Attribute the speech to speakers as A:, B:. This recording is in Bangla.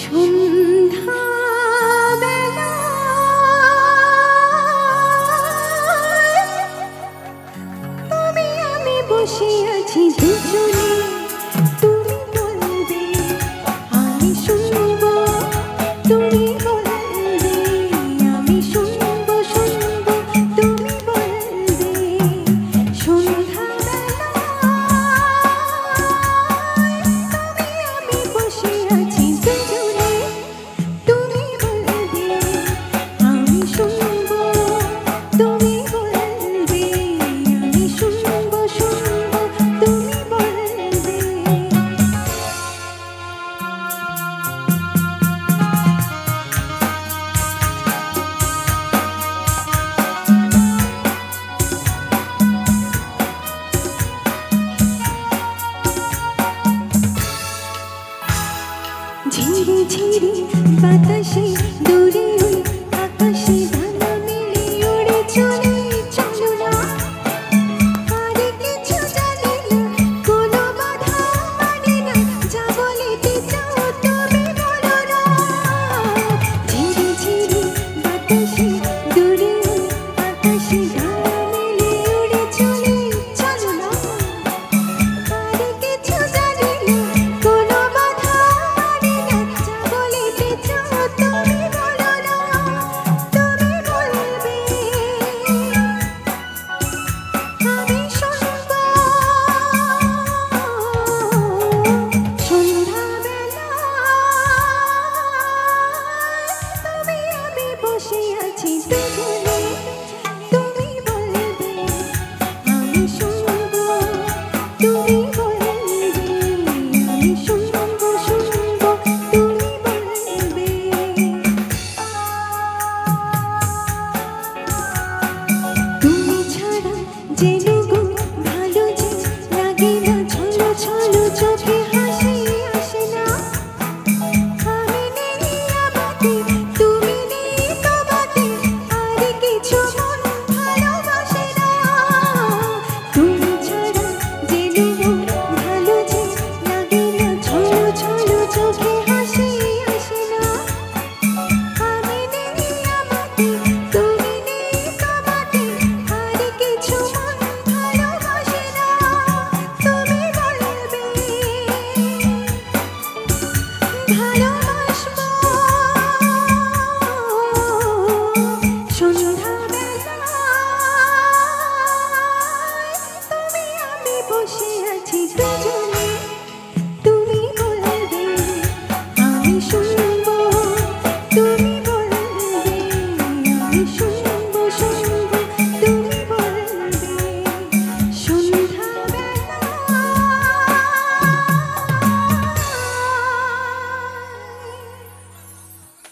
A: সন্ধ্যাবেলায় তুমি আমি বসে আছি দুজনে, তুমি বলবে আমি শুনবো, তুমি বলবে আমি শুনবো, শুনবো তুমি বলবে। সন্ধ্যাবেলায় তুমি আমি বসে আছি দুজনে, তুমি বলবে আমি শুনবো, তুমি বলবে আমি শুনবো, শুনবো তুমি বলবে। ঝিরি ঝিরি বাতাসে দূরে ওই আকাশে